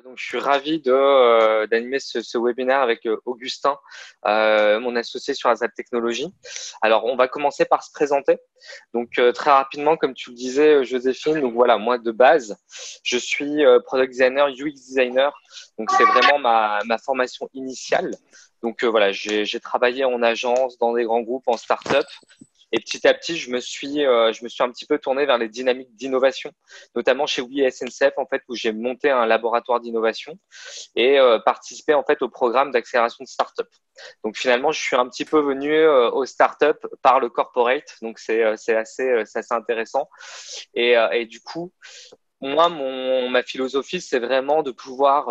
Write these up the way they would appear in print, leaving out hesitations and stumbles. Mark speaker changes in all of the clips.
Speaker 1: Donc, je suis ravi d'animer ce webinaire avec Augustin, mon associé sur Azap Technologies. Alors, on va commencer par se présenter. Donc, très rapidement, comme tu le disais, Joséphine, donc voilà, moi de base, je suis product designer, UX designer. Donc, c'est vraiment ma formation initiale. Donc, voilà, j'ai travaillé en agence, dans des grands groupes, en start-up. Et petit à petit, je me suis un petit peu tourné vers les dynamiques d'innovation, notamment chez Oui SNCF, en fait, où j'ai monté un laboratoire d'innovation et participé en fait au programme d'accélération de start-up. Donc finalement, je suis un petit peu venu aux start-up par le corporate, donc c'est assez intéressant. Et du coup, moi, ma philosophie, c'est vraiment de pouvoir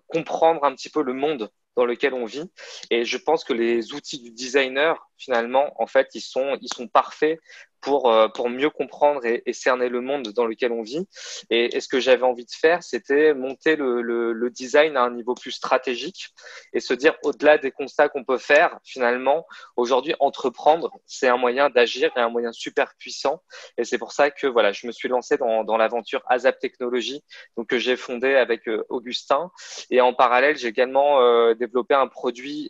Speaker 1: comprendre un petit peu le monde dans lequel on vit. Et je pense que les outils du designer, finalement, en fait, ils sont parfaits pour mieux comprendre et cerner le monde dans lequel on vit. Et ce que j'avais envie de faire, c'était monter le design à un niveau plus stratégique et se dire, au-delà des constats qu'on peut faire, finalement, aujourd'hui, entreprendre, c'est un moyen d'agir et un moyen super puissant. Et c'est pour ça que voilà, je me suis lancé dans l'aventure Azap Technologies, donc que j'ai fondé avec Augustin. Et en parallèle, j'ai également développé un produit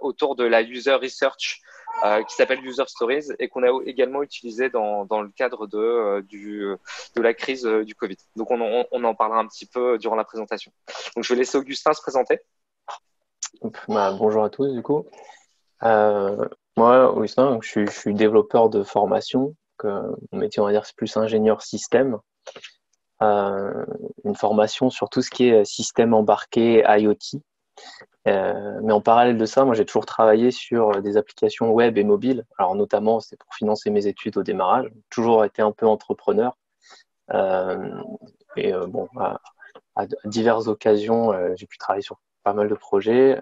Speaker 1: autour de la user research qui s'appelle User Stories et qu'on a également utilisé dans le cadre de la crise du Covid. Donc on en parlera un petit peu durant la présentation. Donc je vais laisser Augustin se présenter.
Speaker 2: Bonjour à tous, du coup. Euh, Moi, Augustin, donc, je suis développeur de formation. Mon métier, on va dire, c'est plus ingénieur système. Euh, une formation sur tout ce qui est système embarqué, IoT. Mais en parallèle de ça, moi, j'ai toujours travaillé sur des applications web et mobiles. Alors, notamment, c'est pour financer mes études au démarrage. J'ai toujours été un peu entrepreneur. Euh, bon, à diverses occasions, j'ai pu travailler sur pas mal de projets.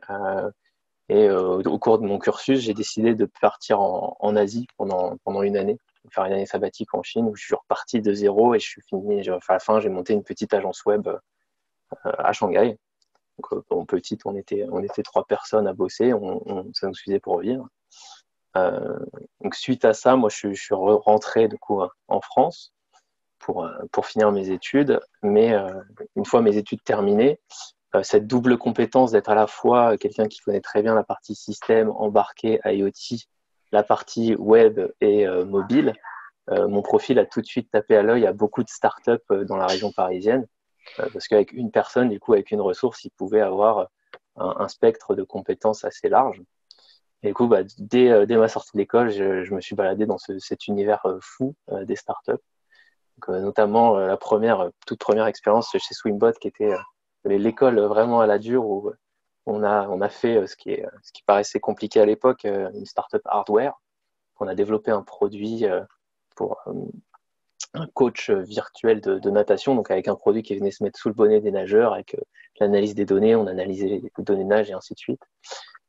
Speaker 2: Au cours de mon cursus, j'ai décidé de partir en Asie pendant une année, faire une année sabbatique en Chine où je suis reparti de zéro et je suis fini. À la fin, j'ai monté une petite agence web à Shanghai. Donc, petite, on était trois personnes à bosser, ça nous suffisait pour vivre. Donc suite à ça, moi, je suis rentré du coup en France pour finir mes études. Mais une fois mes études terminées, cette double compétence d'être à la fois quelqu'un qui connaît très bien la partie système embarqué, IoT, la partie web et mobile, mon profil a tout de suite tapé à l'œil à beaucoup de startups dans la région parisienne, parce qu'avec une personne, du coup, avec une ressource, il pouvait avoir un spectre de compétences assez large. Et du coup, dès ma sortie d'école, je me suis baladé dans cet univers fou des startups. Donc, notamment la toute première expérience chez Swimbot, qui était l'école vraiment à la dure où on a fait ce qui paraissait compliqué à l'époque, une startup hardware. On a développé un produit pour un coach virtuel de natation, donc avec un produit qui venait se mettre sous le bonnet des nageurs, avec l'analyse des données, on analysait les données de nage et ainsi de suite.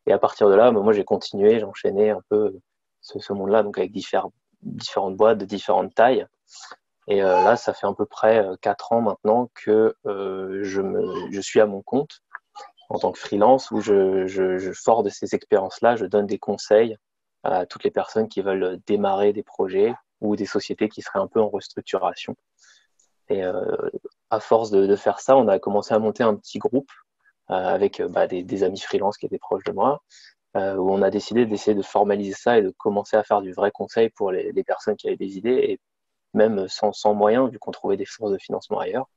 Speaker 2: Et à partir de là, moi j'ai continué, j'ai enchaîné un peu ce monde-là, donc avec différentes boîtes de différentes tailles. Et là, ça fait à peu près 4 ans maintenant que je suis à mon compte en tant que freelance où fort de ces expériences-là, je donne des conseils à toutes les personnes qui veulent démarrer des projets ou des sociétés qui seraient un peu en restructuration. Et à force de faire ça, on a commencé à monter un petit groupe avec des amis freelance qui étaient proches de moi, où on a décidé d'essayer de formaliser ça et de commencer à faire du vrai conseil pour les personnes qui avaient des idées, et même sans moyens, vu qu'on trouvait des sources de financement ailleurs.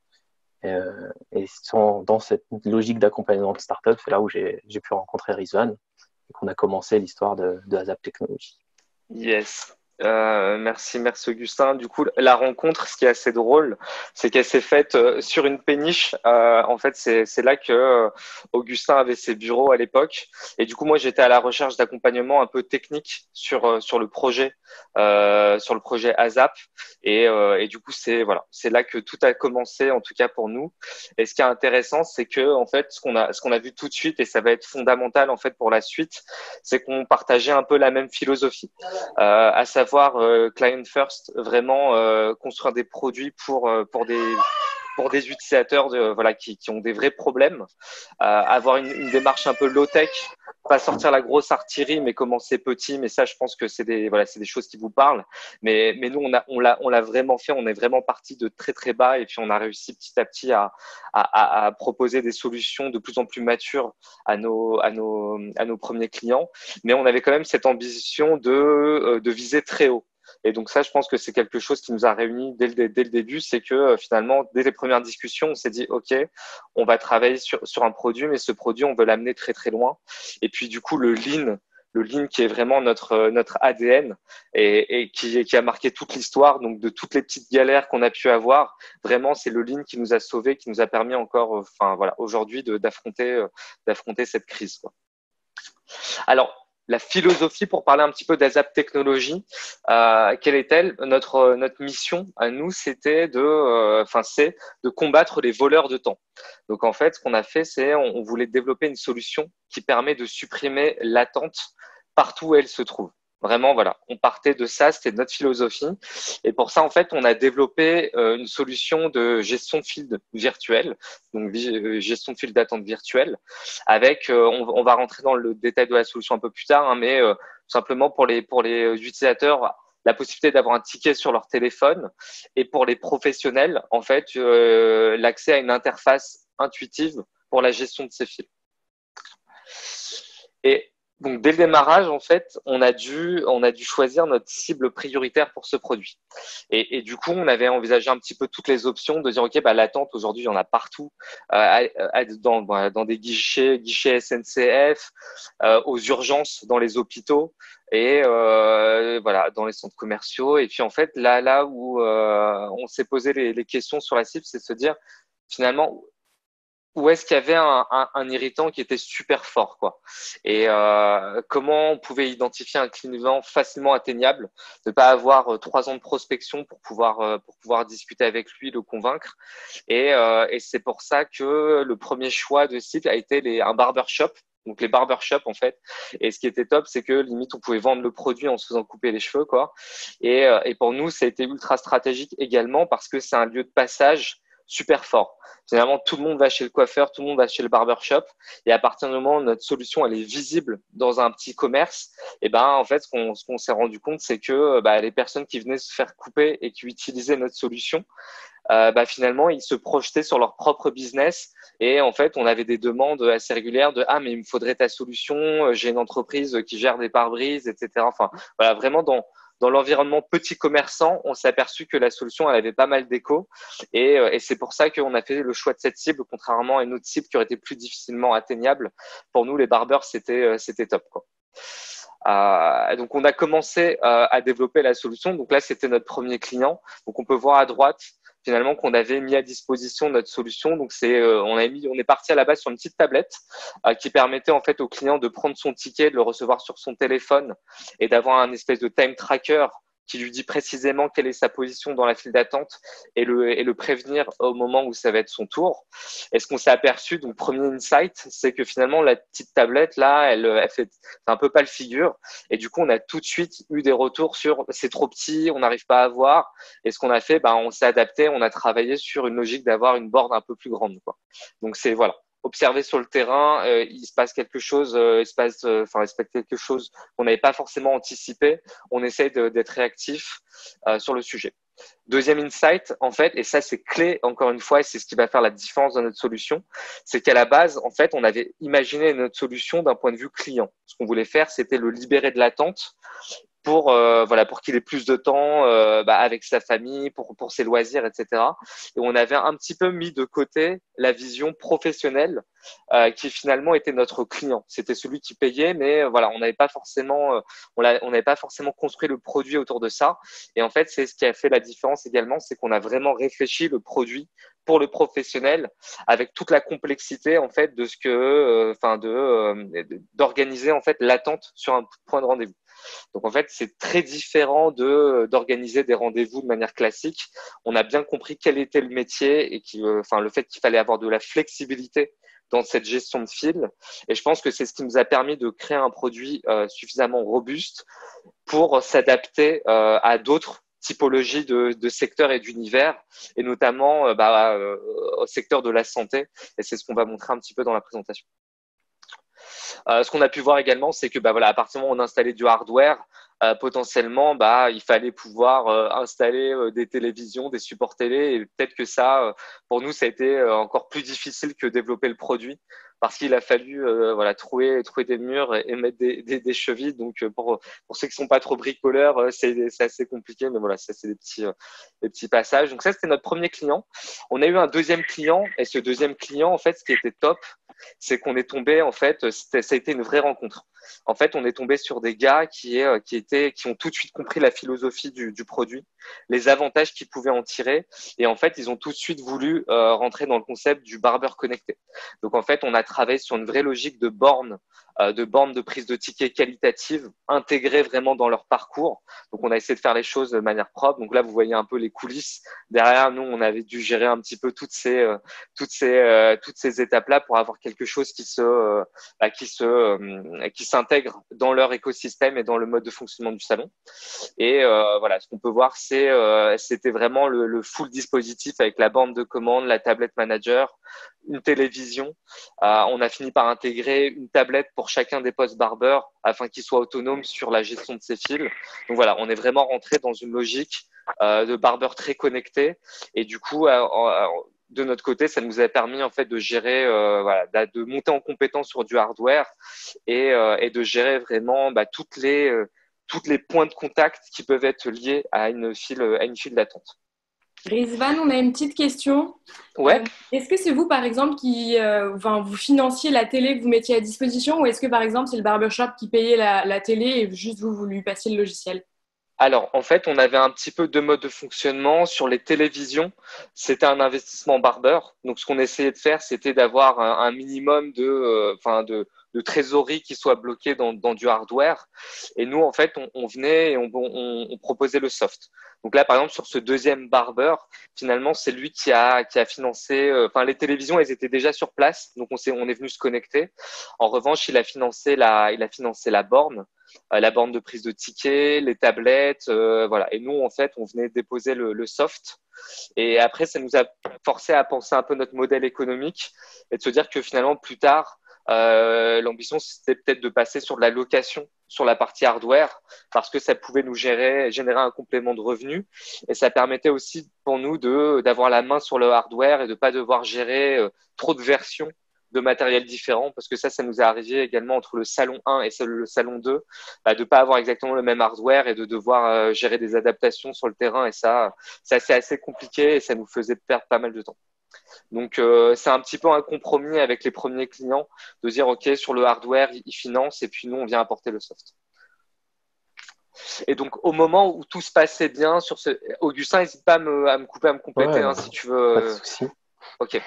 Speaker 2: Dans cette logique d'accompagnement de start-up, c'est là où j'ai pu rencontrer Rizwan et qu'on a commencé l'histoire de Azap Technologies.
Speaker 1: Yes. Merci Augustin. Du coup, la rencontre, ce qui est assez drôle, c'est qu'elle s'est faite sur une péniche. En fait, c'est là que Augustin avait ses bureaux à l'époque. Et du coup, moi, j'étais à la recherche d'accompagnement un peu technique sur sur le projet ASAP. Et du coup, c'est là que tout a commencé, en tout cas pour nous. Et ce qui est intéressant, c'est que en fait, ce qu'on a vu tout de suite, et ça va être fondamental en fait pour la suite, c'est qu'on partageait un peu la même philosophie, à savoir client first, vraiment construire des produits pour des utilisateurs voilà qui ont des vrais problèmes, avoir une démarche un peu low tech pas sortir la grosse artillerie, mais commencer petit. Mais ça, je pense que c'est des choses qui vous parlent. Mais nous, on l'a vraiment fait. On est vraiment parti de très très bas et puis on a réussi petit à petit à proposer des solutions de plus en plus matures à nos premiers clients. Mais on avait quand même cette ambition de viser très haut. Et donc ça, je pense que c'est quelque chose qui nous a réunis dès le début, c'est que finalement, dès les premières discussions, on s'est dit, OK, on va travailler sur un produit, mais ce produit, on veut l'amener très très loin. Et puis du coup, le lean qui est vraiment notre ADN et qui a marqué toute l'histoire, donc de toutes les petites galères qu'on a pu avoir, vraiment, c'est le lean qui nous a sauvés, qui nous a permis encore, enfin voilà, aujourd'hui d'affronter cette crise, quoi. Alors, la philosophie, pour parler un petit peu d'ASAP Technologies, quelle est-elle? Notre mission à nous, c'est de combattre les voleurs de temps. Donc en fait, ce qu'on a fait, c'est on voulait développer une solution qui permet de supprimer l'attente partout où elle se trouve. Vraiment, voilà, on partait de ça, c'était notre philosophie. Et pour ça, en fait, on a développé une solution de gestion de fil virtuel, donc gestion de fil d'attente virtuelle, avec, on va rentrer dans le détail de la solution un peu plus tard, hein, mais simplement pour les utilisateurs, la possibilité d'avoir un ticket sur leur téléphone, et pour les professionnels, en fait, l'accès à une interface intuitive pour la gestion de ces fils. Et donc, dès le démarrage, en fait, on a dû choisir notre cible prioritaire pour ce produit. Et du coup, on avait envisagé un petit peu toutes les options de dire, OK, bah, l'attente, aujourd'hui, il y en a partout, dans des guichets SNCF, aux urgences dans les hôpitaux et voilà, dans les centres commerciaux. Et puis, en fait, là où on s'est posé les questions sur la cible, c'est de se dire, finalement, où est-ce qu'il y avait un irritant qui était super fort, quoi. Et comment on pouvait identifier un client facilement atteignable, ne pas avoir 3 ans de prospection pour pouvoir discuter avec lui, le convaincre. Et c'est pour ça que le premier choix de site a été un barbershop. Donc les barbershops en fait. Et ce qui était top, c'est que limite on pouvait vendre le produit en se faisant couper les cheveux, quoi. Et pour nous, ça a été ultra stratégique également parce que c'est un lieu de passage super fort. Finalement, tout le monde va chez le coiffeur, tout le monde va chez le barbershop. Et à partir du moment où notre solution elle est visible dans un petit commerce, et ben en fait, ce qu'on s'est rendu compte, c'est que les personnes qui venaient se faire couper et qui utilisaient notre solution, finalement, ils se projetaient sur leur propre business. Et en fait, on avait des demandes assez régulières de ah mais il me faudrait ta solution, j'ai une entreprise qui gère des pare-brises, etc. Enfin voilà, vraiment dans l'environnement petit commerçant, on s'est aperçu que la solution, elle avait pas mal d'écho. Et c'est pour ça qu'on a fait le choix de cette cible, contrairement à une autre cible qui aurait été plus difficilement atteignable. Pour nous, les barbeurs, c'était top, quoi. Donc, on a commencé à développer la solution. Donc là, c'était notre premier client. Donc, on peut voir à droite finalement qu'on avait mis à disposition notre solution. Donc on est parti à la base sur une petite tablette qui permettait en fait au client de prendre son ticket, de le recevoir sur son téléphone et d'avoir un espèce de time tracker qui lui dit précisément quelle est sa position dans la file d'attente et le prévenir au moment où ça va être son tour. Et ce qu'on s'est aperçu, donc premier insight, c'est que finalement la petite tablette là, elle fait un peu pâle figure. Et du coup, on a tout de suite eu des retours sur c'est trop petit, on n'arrive pas à voir. Et ce qu'on a fait, on s'est adapté, on a travaillé sur une logique d'avoir une borne un peu plus grande, quoi. Donc c'est voilà, observer sur le terrain, il se passe quelque chose, il se passe quelque chose qu'on n'avait pas forcément anticipé. On essaye d'être réactif sur le sujet. Deuxième insight, en fait, et ça c'est clé encore une fois, et c'est ce qui va faire la différence dans notre solution, c'est qu'à la base, en fait, on avait imaginé notre solution d'un point de vue client. Ce qu'on voulait faire, c'était le libérer de l'attente pour qu'il ait plus de temps avec sa famille, pour ses loisirs, etc. Et on avait un petit peu mis de côté la vision professionnelle qui finalement était notre client. C'était celui qui payait, mais voilà, on n'avait pas forcément construit le produit autour de ça. Et en fait, c'est ce qui a fait la différence également, c'est qu'on a vraiment réfléchi le produit pour le professionnel avec toute la complexité en fait de ce que d'organiser en fait l'attente sur un point de rendez-vous. Donc en fait, c'est très différent d'organiser des rendez-vous de manière classique. On a bien compris quel était le métier et le fait qu'il fallait avoir de la flexibilité dans cette gestion de fil. Et je pense que c'est ce qui nous a permis de créer un produit suffisamment robuste pour s'adapter à d'autres typologies de secteurs et d'univers, et notamment au secteur de la santé. Et c'est ce qu'on va montrer un petit peu dans la présentation. Ce qu'on a pu voir également, c'est que voilà, à partir du moment où on installait du hardware, potentiellement, il fallait pouvoir installer des télévisions, des supports télé, et peut-être que ça, pour nous, ça a été encore plus difficile que développer le produit, parce qu'il a fallu voilà, trouver des murs et mettre des chevilles. Donc, pour ceux qui sont pas trop bricoleurs, c'est assez compliqué, mais voilà, ça, c'est des petits passages. Donc ça, c'était notre premier client. On a eu un deuxième client, et ce deuxième client, en fait, ce qui était top, c'est qu'on est tombé, en fait, ça a été une vraie rencontre. En fait, on est tombé sur des gars qui ont tout de suite compris la philosophie du produit, les avantages qu'ils pouvaient en tirer, et en fait, ils ont tout de suite voulu rentrer dans le concept du barbeur connecté. Donc, en fait, on a travaillé sur une vraie logique de bornes de prise de tickets qualitatives intégrées vraiment dans leur parcours. Donc, on a essayé de faire les choses de manière propre. Donc là, vous voyez un peu les coulisses. Derrière nous, on avait dû gérer un petit peu toutes ces étapes-là pour avoir quelque chose qui s'intègre dans leur écosystème et dans le mode de fonctionnement du salon. Et voilà, ce qu'on peut voir, c'était vraiment le full dispositif avec la bande de commande, la tablette manager, une télévision. On a fini par intégrer une tablette pour chacun des postes barbeurs afin qu'ils soient autonomes sur la gestion de ces fils. Donc voilà, on est vraiment rentré dans une logique de barbeur très connecté. Et du coup, de notre côté, ça nous a permis en fait de gérer, de monter en compétence sur du hardware et de gérer vraiment toutes les points de contact qui peuvent être liés à une file d'attente.
Speaker 3: Rizvan, on a une petite question.
Speaker 1: Ouais.
Speaker 3: Est-ce que c'est vous, par exemple, qui vous financiez la télé que vous mettiez à disposition, ou est-ce que, par exemple, c'est le barbershop qui payait la télé et juste vous lui passiez le logiciel?
Speaker 1: Alors, en fait, on avait un petit peu deux modes de fonctionnement. Sur les télévisions, c'était un investissement barbeur. Donc, ce qu'on essayait de faire, c'était d'avoir un minimum de trésorerie qui soit bloqué dans du hardware. Et nous, en fait, on venait et on proposait le soft. Donc là, par exemple, sur ce deuxième barbeur, finalement, c'est lui qui a financé. Les télévisions, elles étaient déjà sur place, donc on est venu se connecter. En revanche, il a financé la borne. La borne de prise de tickets, les tablettes, voilà. Et nous, en fait, on venait déposer le soft. Et après, ça nous a forcé à penser un peu notre modèle économique et de se dire que finalement, plus tard, l'ambition, c'était peut-être de passer sur de la location sur la partie hardware parce que ça pouvait nous générer un complément de revenus et ça permettait aussi pour nous d'avoir la main sur le hardware et de pas devoir gérer trop de versions de matériel différent parce que ça nous est arrivé également entre le salon 1 et le salon 2 de pas avoir exactement le même hardware et de devoir gérer des adaptations sur le terrain et ça c'est assez compliqué et ça nous faisait perdre pas mal de temps. Donc c'est un petit peu un compromis avec les premiers clients de dire ok sur le hardware ils financent et puis nous on vient apporter le soft. Et donc au moment où tout se passait bien sur Augustin, n'hésite pas à me couper, à me compléter
Speaker 2: Ouais,
Speaker 1: si tu veux.
Speaker 2: Pas de souci.
Speaker 1: Ok.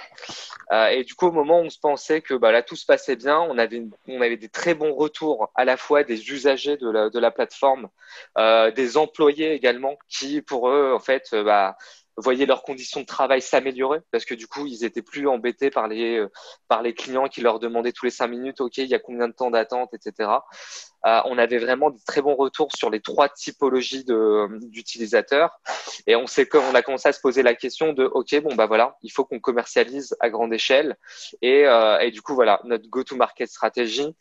Speaker 1: Et du coup, au moment où on se pensait que là tout se passait bien, on avait des très bons retours à la fois des usagers de la plateforme, des employés également qui pour eux en fait voyaient leurs conditions de travail s'améliorer parce que du coup ils étaient plus embêtés par les clients qui leur demandaient tous les 5 minutes, ok il y a combien de temps d'attente, etc. On avait vraiment de très bons retours sur les trois typologies d'utilisateurs et on a commencé à se poser la question de ok voilà il faut qu'on commercialise à grande échelle et du coup voilà notre go-to-market stratégie.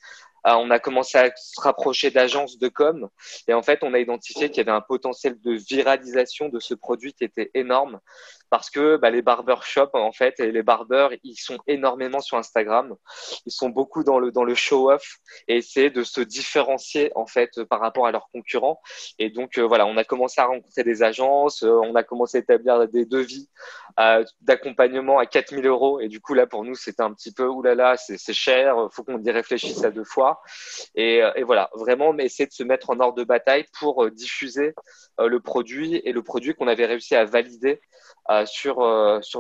Speaker 1: On a commencé à se rapprocher d'agences de com et en fait on a identifié qu'il y avait un potentiel de viralisation de ce produit qui était énorme parce que les barbershops en fait et les barbeurs ils sont énormément sur Instagram, ils sont beaucoup dans le show-off et essayer de se différencier en fait par rapport à leurs concurrents et donc voilà on a commencé à rencontrer des agences, on a commencé à établir des devis d'accompagnement à 4 000 € et du coup là pour nous c'était un petit peu oulala c'est cher, faut qu'on y réfléchisse à deux fois et voilà vraiment essayer de se mettre en ordre de bataille pour diffuser le produit et le produit qu'on avait réussi à valider sur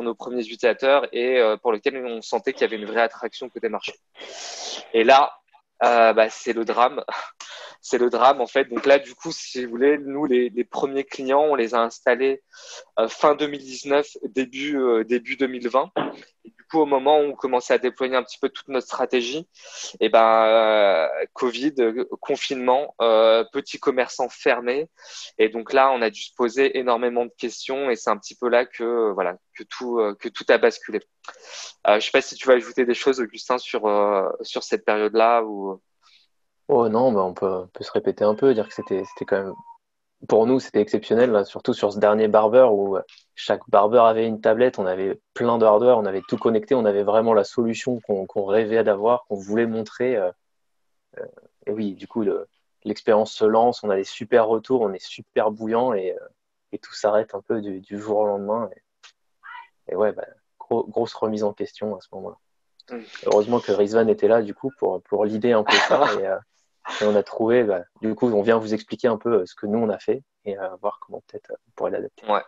Speaker 1: nos premiers utilisateurs et pour lequel on sentait qu'il y avait une vraie attraction côté marché. Et là c'est le drame c'est le drame en fait. Donc là, du coup, si vous voulez, nous les premiers clients, on les a installés fin 2019, début 2020. Et du coup, au moment où on commençait à déployer un petit peu toute notre stratégie, et Covid, confinement, petits commerçants fermés. Et donc là, on a dû se poser énormément de questions et c'est un petit peu là que tout a basculé. Je sais pas si tu vas ajouter des choses, Augustin, sur cette période-là ou.
Speaker 2: Oh non, on peut se répéter un peu, dire que c'était quand même, pour nous, c'était exceptionnel, là, surtout sur ce dernier barbeur où chaque barbeur avait une tablette, on avait plein de hardware, on avait tout connecté, on avait vraiment la solution qu'on rêvait d'avoir, qu'on voulait montrer. Et oui, du coup, l'expérience se lance, on a des super retours, on est super bouillant et tout s'arrête un peu du jour au lendemain. Et ouais, grosse remise en question à ce moment-là. Heureusement que Rizvan était là, du coup, pour l'idée un peu ça. Et on a trouvé, du coup, on vient vous expliquer un peu ce que nous, on a fait et voir comment peut-être on pourrait l'adapter.
Speaker 1: Ouais.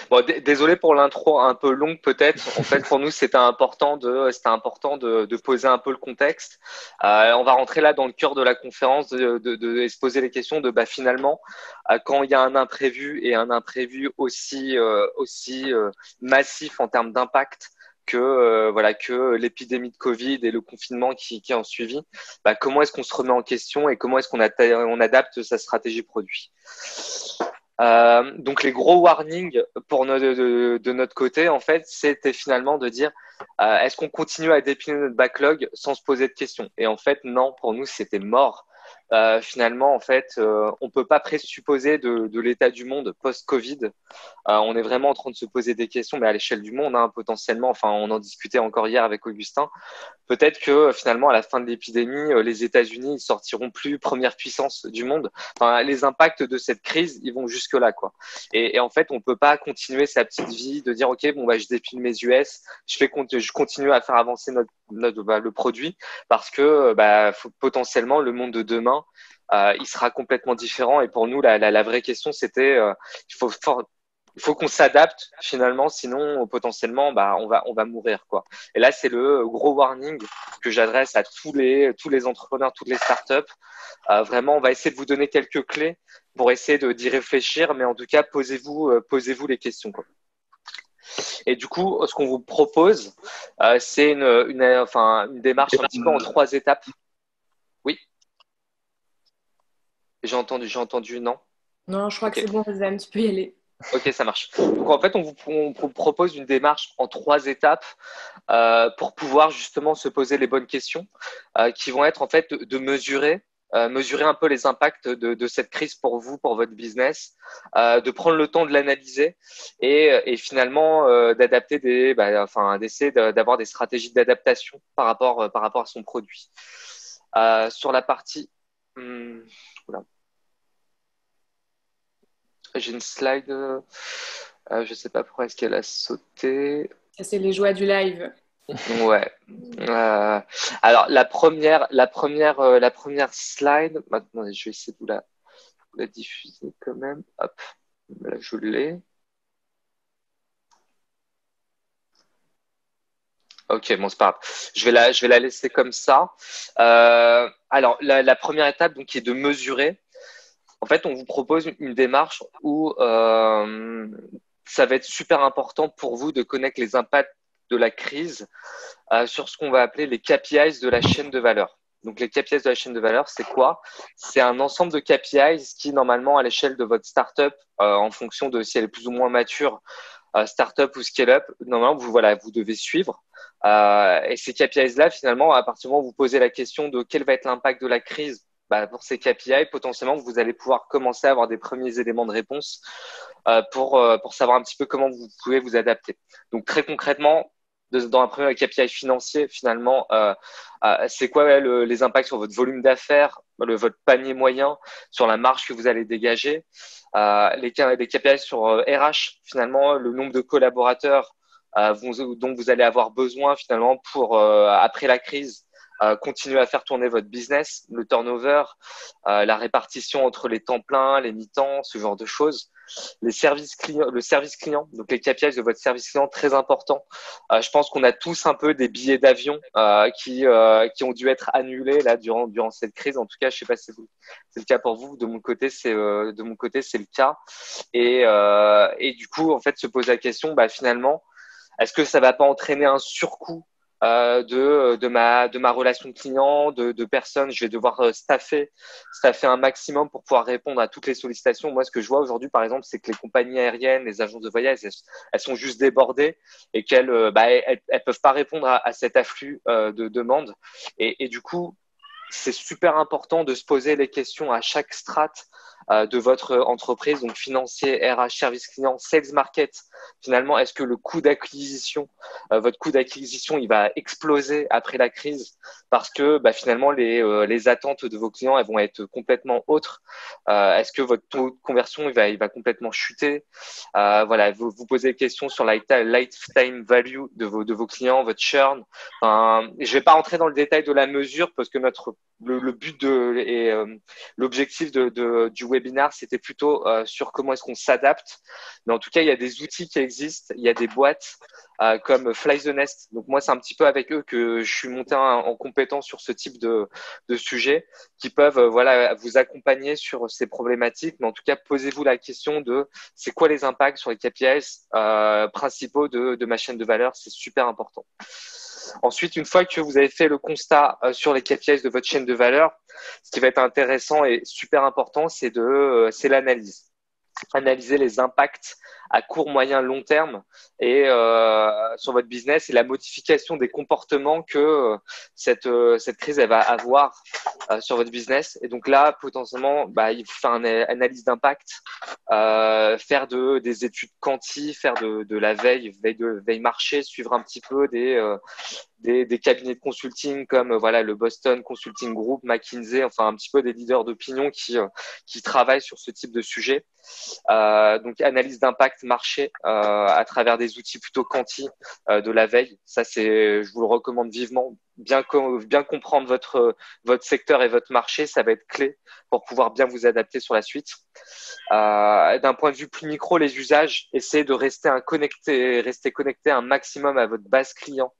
Speaker 1: Bon, désolé pour l'intro un peu longue peut-être. En fait, pour nous, c'était important de poser un peu le contexte. On va rentrer là dans le cœur de la conférence et se poser les questions de finalement quand il y a un imprévu et un imprévu aussi massif en termes d'impact que l'épidémie de Covid et le confinement qui en suivi. Comment est-ce qu'on se remet en question et comment est-ce qu'on adapte sa stratégie produit. Donc les gros warnings de notre côté, en fait, c'était finalement de dire est-ce qu'on continue à dépiler notre backlog sans se poser de questions? Et en fait, non, pour nous, c'était mort. Finalement, en fait, on peut pas présupposer de l'état du monde post-Covid. On est vraiment en train de se poser des questions, mais à l'échelle du monde, hein, potentiellement. Enfin, on en discutait encore hier avec Augustin. Peut-être que finalement, à la fin de l'épidémie, les États-Unis ils sortiront plus première puissance du monde. Enfin, les impacts de cette crise, ils vont jusque là, quoi. Et en fait, on peut pas continuer sa petite vie de dire, ok, bon je dépile mes US, je continue à faire avancer le produit parce que potentiellement le monde de demain, il sera complètement différent. Et pour nous, la vraie question, c'était, il faut qu'on s'adapte finalement, sinon potentiellement on va mourir quoi. Et là c'est le gros warning que j'adresse à tous les entrepreneurs, toutes les startups. Vraiment, on va essayer de vous donner quelques clés pour essayer d'y réfléchir, mais en tout cas posez-vous les questions quoi. Et du coup, ce qu'on vous propose, c'est une démarche un petit peu en 3 étapes. Oui, j'ai entendu non.
Speaker 3: Non, je crois que c'est bon, Rizvan, tu peux y aller.
Speaker 1: Ok, ça marche. Donc en fait, on vous propose une démarche en 3 étapes pour pouvoir justement se poser les bonnes questions qui vont être en fait de mesurer un peu les impacts de cette crise pour vous, pour votre business, de prendre le temps de l'analyser et finalement d'adapter d'essayer d'avoir des stratégies d'adaptation par rapport à son produit. Sur la partie, voilà. J'ai une slide, je sais pas pourquoi est-ce qu'elle a sauté.
Speaker 3: Ça, c'est les joies du live.
Speaker 1: Ouais. Alors la première slide. Maintenant, je vais essayer de vous la diffuser quand même. Hop, là je l'ai. Ok, bon c'est pas grave. Je vais la laisser comme ça. Alors la première étape donc qui est de mesurer. En fait, on vous propose une démarche où ça va être super important pour vous de connaître les impacts de la crise sur ce qu'on va appeler les KPIs de la chaîne de valeur. Donc, les KPIs de la chaîne de valeur, c'est quoi? C'est un ensemble de KPIs qui, normalement, à l'échelle de votre startup, en fonction de si elle est plus ou moins mature, startup ou scale-up, normalement, vous devez suivre. Et ces KPIs-là, finalement, à partir du moment où vous posez la question de quel va être l'impact de la crise pour ces KPI, potentiellement, vous allez pouvoir commencer à avoir des premiers éléments de réponse pour savoir un petit peu comment vous pouvez vous adapter. Donc, très concrètement, dans un premier KPI financier, finalement, c'est quoi les impacts sur votre volume d'affaires, votre panier moyen, sur la marge que vous allez dégager, les KPI sur RH, finalement, le nombre de collaborateurs dont vous allez avoir besoin finalement pour après la crise continuer à faire tourner votre business, le turnover, la répartition entre les temps pleins, les mi-temps, ce genre de choses. Les services clients, le service client, donc les KPIs de votre service client, très important. Je pense qu'on a tous un peu des billets d'avion qui ont dû être annulés là durant cette crise. En tout cas, je sais pas si c'est le cas pour vous. De mon côté, c'est le cas. Et du coup, en fait, se pose la question, finalement, est-ce que ça va pas entraîner un surcoût de ma relation client, de personnes. Je vais devoir staffer un maximum pour pouvoir répondre à toutes les sollicitations. Moi, ce que je vois aujourd'hui, par exemple, c'est que les compagnies aériennes, les agences de voyage, elles sont juste débordées et qu'elles elles peuvent pas répondre à cet afflux de demandes. Et du coup, c'est super important de se poser les questions à chaque strate de votre entreprise, donc financier, RH, service client, sales market. Finalement, est-ce que le coût d'acquisition, votre coût d'acquisition, il va exploser après la crise parce que finalement les attentes de vos clients, elles vont être complètement autres. Est-ce que votre taux de conversion, il va complètement chuter. Voilà, vous posez des questions sur la lifetime value de vos clients, votre churn. Enfin, je vais pas rentrer dans le détail de la mesure parce que le but et l'objectif du webinaire, c'était plutôt sur comment est-ce qu'on s'adapte. Mais en tout cas, il y a des outils qui existent, il y a des boîtes comme Fly the Nest. Donc moi, c'est un petit peu avec eux que je suis monté en compétence sur ce type de sujet qui peuvent vous accompagner sur ces problématiques. Mais en tout cas, posez-vous la question de c'est quoi les impacts sur les KPIs principaux de ma chaîne de valeur. C'est super important. Ensuite, une fois que vous avez fait le constat sur les KPIs de votre chaîne de valeur, ce qui va être intéressant et super important, c'est l'analyse. Analyser les impacts à court, moyen, long terme et sur votre business et la modification des comportements que cette crise elle va avoir sur votre business. Et donc là, potentiellement, il faut faire une analyse d'impact, faire des études quanti, faire de la veille marché, suivre un petit peu des cabinets de consulting comme le Boston Consulting Group, McKinsey, enfin un petit peu des leaders d'opinion qui travaillent sur ce type de sujet. Donc analyse d'impact marché à travers des outils plutôt quanti de la veille. Ça je vous le recommande vivement. Bien comprendre votre secteur et votre marché, ça va être clé pour pouvoir bien vous adapter sur la suite. D'un point de vue plus micro, les usages, essayez de rester connecté un maximum à votre base client,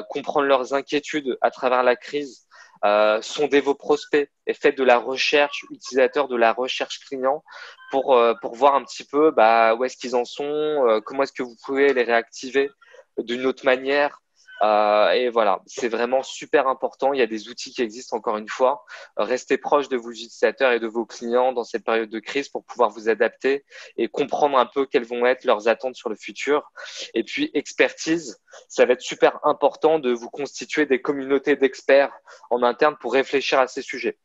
Speaker 1: comprendre leurs inquiétudes à travers la crise, sondez vos prospects et faites de la recherche utilisateur, de la recherche client pour voir un petit peu où est-ce qu'ils en sont, comment est-ce que vous pouvez les réactiver d'une autre manière. Et voilà, c'est vraiment super important. Il y a des outils qui existent encore une fois. Restez proche de vos utilisateurs et de vos clients dans cette période de crise pour pouvoir vous adapter et comprendre un peu quelles vont être leurs attentes sur le futur. Et puis, expertise, ça va être super important de vous constituer des communautés d'experts en interne pour réfléchir à ces sujets.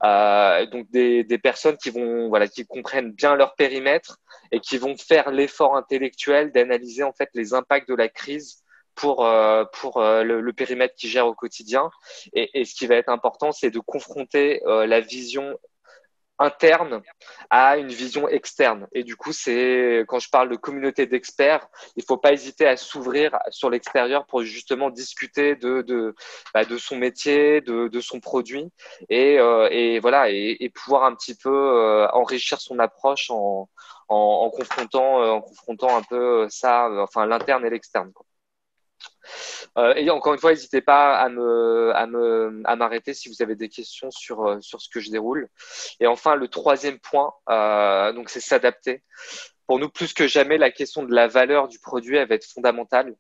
Speaker 1: Donc, des personnes qui comprennent bien leur périmètre et qui vont faire l'effort intellectuel d'analyser en fait les impacts de la crise pour le périmètre qu'ils gèrent au quotidien. Et ce qui va être important, c'est de confronter la vision interne à une vision externe. Et du coup, quand je parle de communauté d'experts, il faut pas hésiter à s'ouvrir sur l'extérieur pour justement discuter de son métier, de son produit et voilà et pouvoir un petit peu enrichir son approche en confrontant un peu ça, enfin l'interne et l'externe, quoi. Et encore une fois, n'hésitez pas à m'arrêter si vous avez des questions sur ce que je déroule. Et enfin, le troisième point, donc c'est s'adapter. Pour nous, plus que jamais, la question de la valeur du produit, elle va être fondamentale.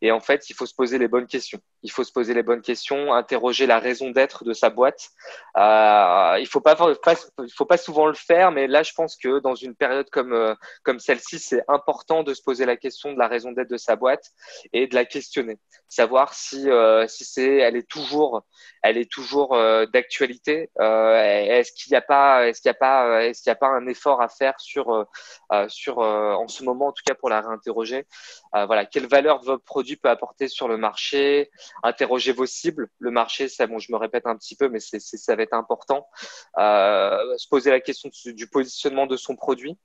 Speaker 1: Et en fait, il faut se poser les bonnes questions. Il faut se poser les bonnes questions, interroger la raison d'être de sa boîte. Il faut pas souvent le faire, mais là, je pense que dans une période comme celle-ci, c'est important de se poser la question de la raison d'être de sa boîte et de la questionner, savoir si elle est toujours d'actualité. Est-ce qu'il n'y a pas un effort à faire en ce moment, en tout cas pour la réinterroger. Quelle valeur votre produit peut apporter sur le marché. Interrogez vos cibles. Le marché, ça, bon, je me répète un petit peu, mais ça va être important. Se poser la question du positionnement de son produit.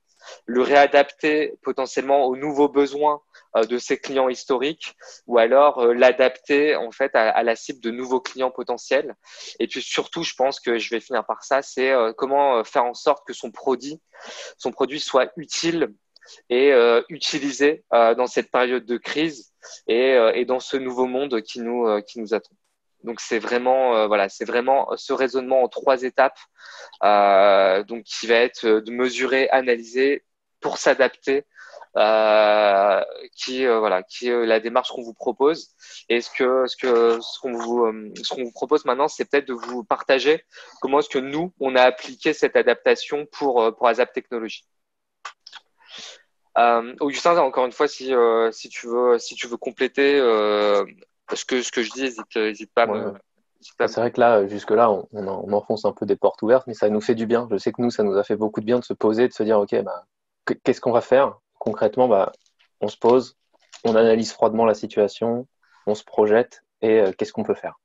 Speaker 1: le réadapter potentiellement aux nouveaux besoins de ses clients historiques, ou alors l'adapter en fait à la cible de nouveaux clients potentiels. Et puis surtout, je pense que je vais finir par ça, c'est comment faire en sorte que son produit soit utile et utilisé dans cette période de crise et dans ce nouveau monde qui nous attend. Donc c'est vraiment c'est vraiment ce raisonnement en 3 étapes, donc qui va être de mesurer, analyser pour s'adapter, qui est la démarche qu'on vous propose. Et ce qu'on vous propose maintenant, c'est peut-être de vous partager comment est-ce que nous on a appliqué cette adaptation pour ASAP Technologies. Augustin, encore une fois, si tu veux compléter ce que je dis, hésite pas à me.
Speaker 2: C'est vrai que là, jusque-là, on enfonce un peu des portes ouvertes, mais ça nous fait du bien. Je sais que nous, ça nous a fait beaucoup de bien de se poser, de se dire, OK, qu'est-ce qu'on va faire? Concrètement, on se pose, on analyse froidement la situation, on se projette et qu'est-ce qu'on peut faire?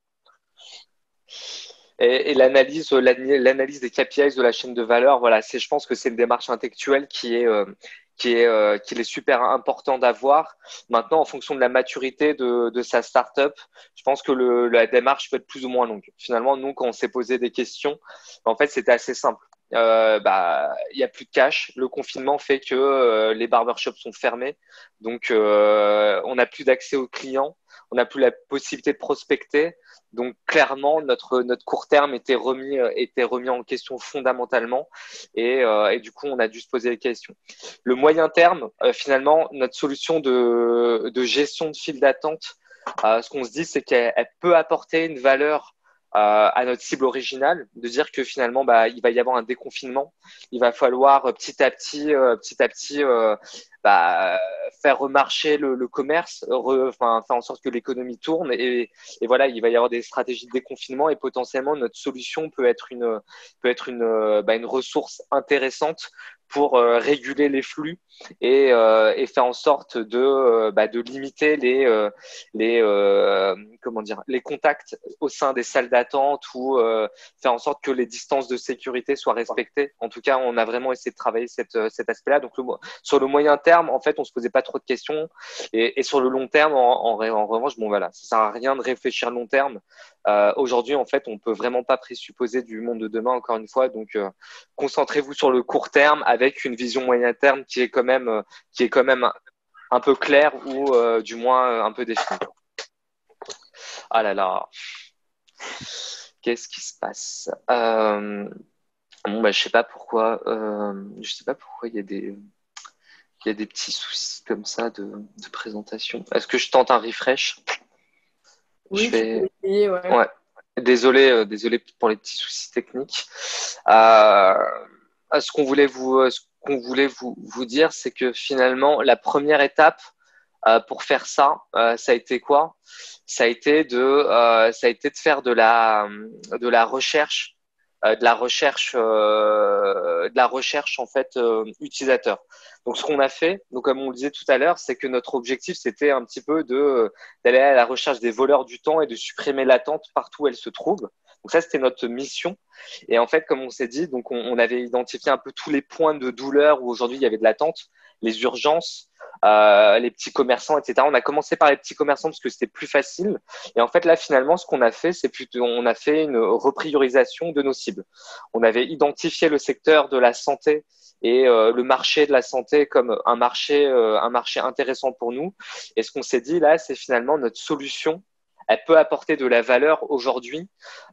Speaker 1: Et l'analyse des KPIs de la chaîne de valeur, voilà, je pense que c'est une démarche intellectuelle qui est super important d'avoir. Maintenant, en fonction de la maturité de sa startup, je pense que la démarche peut être plus ou moins longue. Finalement, nous, quand on s'est posé des questions, en fait, c'était assez simple. Il y a plus de cash. Le confinement fait que les barbershops sont fermés, donc on n'a plus d'accès aux clients, on n'a plus la possibilité de prospecter. Donc clairement, notre court terme était remis en question fondamentalement, et du coup, on a dû se poser des questions. Le moyen terme, finalement, notre solution de gestion de file d'attente, ce qu'on se dit, c'est qu'elle peut apporter une valeur à notre cible originale, de dire que finalement, il va y avoir un déconfinement, il va falloir petit à petit, faire remarcher le commerce, faire en sorte que l'économie tourne, et voilà, il va y avoir des stratégies de déconfinement, et potentiellement notre solution peut être une ressource intéressante pour réguler les flux et faire en sorte de limiter les contacts au sein des salles d'attente, ou faire en sorte que les distances de sécurité soient respectées. En tout cas, on a vraiment essayé de travailler cet aspect-là. Donc sur le moyen terme, en fait, on se posait pas trop de questions, et sur le long terme, en revanche, ça sert à rien de réfléchir long terme. Aujourd'hui, en fait, on peut vraiment pas présupposer du monde de demain, encore une fois. Donc, concentrez-vous sur le court terme avec une vision moyen terme qui est quand même un peu claire, ou du moins un peu définie. Ah là là, qu'est-ce qui se passe? Je sais pas pourquoi. Il y a des petits soucis comme ça de présentation. Est-ce que je tente un refresh?
Speaker 3: Oui, tu peux essayer, ouais.
Speaker 1: Ouais. Désolé pour les petits soucis techniques. Ce qu'on voulait vous dire, c'est que finalement, la première étape pour faire ça, ça a été quoi? Ça a été de faire de la recherche, de la recherche en fait utilisateur. Donc ce qu'on a fait, donc comme on le disait tout à l'heure, c'est que notre objectif c'était un petit peu d'aller à la recherche des voleurs du temps et de supprimer l'attente partout où elle se trouve. Donc ça c'était notre mission. Et en fait, comme on s'est dit, donc on avait identifié un peu tous les points de douleur où aujourd'hui il y avait de l'attente, les urgences, les petits commerçants, etc. On a commencé par les petits commerçants parce que c'était plus facile. Et en fait, là, finalement, ce qu'on a fait, on a fait une repriorisation de nos cibles. On avait identifié le secteur de la santé et le marché de la santé comme un marché intéressant pour nous. Et ce qu'on s'est dit là, c'est finalement notre solution. Elle peut apporter de la valeur aujourd'hui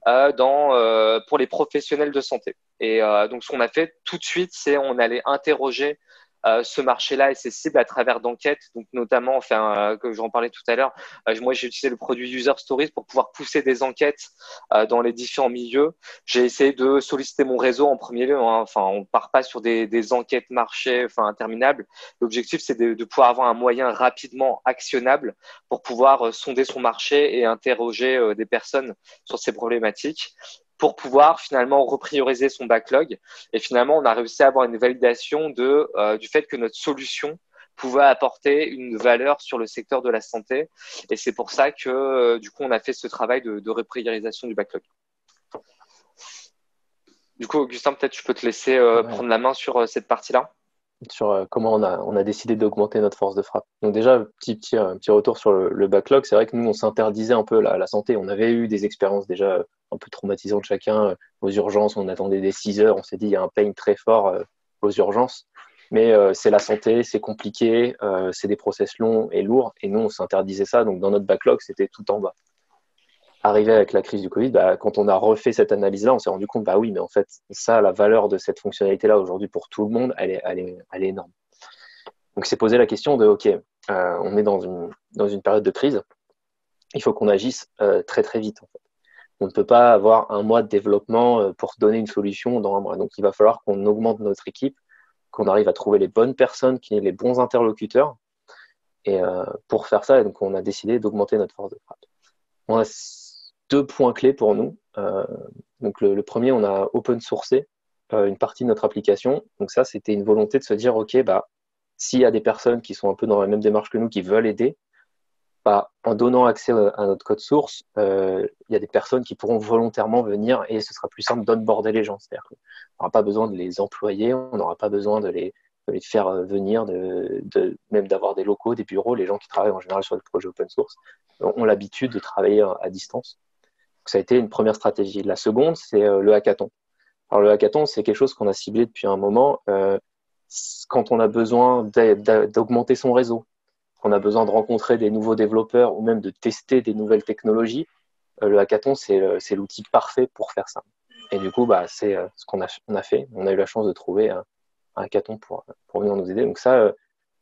Speaker 1: pour les professionnels de santé. Et donc, ce qu'on a fait tout de suite, c'est on allait interroger ce marché-là et ses cibles à travers d'enquêtes, donc notamment, que j'en parlais tout à l'heure, moi j'ai utilisé le produit User Stories pour pouvoir pousser des enquêtes dans les différents milieux. J'ai essayé de solliciter mon réseau en premier lieu, hein. Enfin, on part pas sur des enquêtes marché, interminables. L'objectif c'est de pouvoir avoir un moyen rapidement actionnable pour pouvoir sonder son marché et interroger des personnes sur ces problématiques, pour pouvoir finalement reprioriser son backlog. Et finalement, on a réussi à avoir une validation du fait que notre solution pouvait apporter une valeur sur le secteur de la santé. Et c'est pour ça que, du coup, on a fait ce travail de repriorisation du backlog. Du coup, Augustin, peut-être tu peux te laisser prendre la main sur cette partie-là.
Speaker 2: sur comment on a décidé d'augmenter notre force de frappe. Donc déjà, petit retour sur le backlog. C'est vrai que nous, on s'interdisait un peu la santé. On avait eu des expériences déjà un peu traumatisantes chacun. Aux urgences, on attendait des 6 heures. On s'est dit, il y a un pain très fort aux urgences. Mais c'est la santé, c'est compliqué, c'est des process longs et lourds. Et nous, on s'interdisait ça. Donc dans notre backlog, c'était tout en bas. Arrivé avec la crise du Covid, quand on a refait cette analyse-là, on s'est rendu compte, bah oui, mais en fait, ça, la valeur de cette fonctionnalité-là aujourd'hui pour tout le monde, elle est énorme. Donc, c'est posé la question de, OK, on est dans une période de crise, il faut qu'on agisse très, très vite. En fait. On ne peut pas avoir un mois de développement pour donner une solution dans un mois. Donc, il va falloir qu'on augmente notre équipe, qu'on arrive à trouver les bonnes personnes, qui aient les bons interlocuteurs. Et pour faire ça, donc, on a décidé d'augmenter notre force de frappe. On a 2 points clés pour nous. Donc, le premier, on a open sourcé une partie de notre application. Donc, ça, c'était une volonté de se dire, OK, s'il y a des personnes qui sont un peu dans la même démarche que nous, qui veulent aider, en donnant accès à notre code source, il y a des personnes qui pourront volontairement venir et ce sera plus simple d'onboarder les gens. C'est-à-dire qu'on n'aura pas besoin de les employer, on n'aura pas besoin de les faire venir, même d'avoir des locaux, des bureaux. Les gens qui travaillent en général sur des projets open source ont l'habitude de travailler à distance. Donc, ça a été une première stratégie. La seconde, c'est le hackathon. Alors, le hackathon, c'est quelque chose qu'on a ciblé depuis un moment. Quand on a besoin d'augmenter son réseau, qu'on a besoin de rencontrer des nouveaux développeurs ou même de tester des nouvelles technologies, le hackathon, c'est l'outil parfait pour faire ça. Et du coup, c'est ce qu'on a fait. On a eu la chance de trouver un hackathon pour venir nous aider. Donc ça,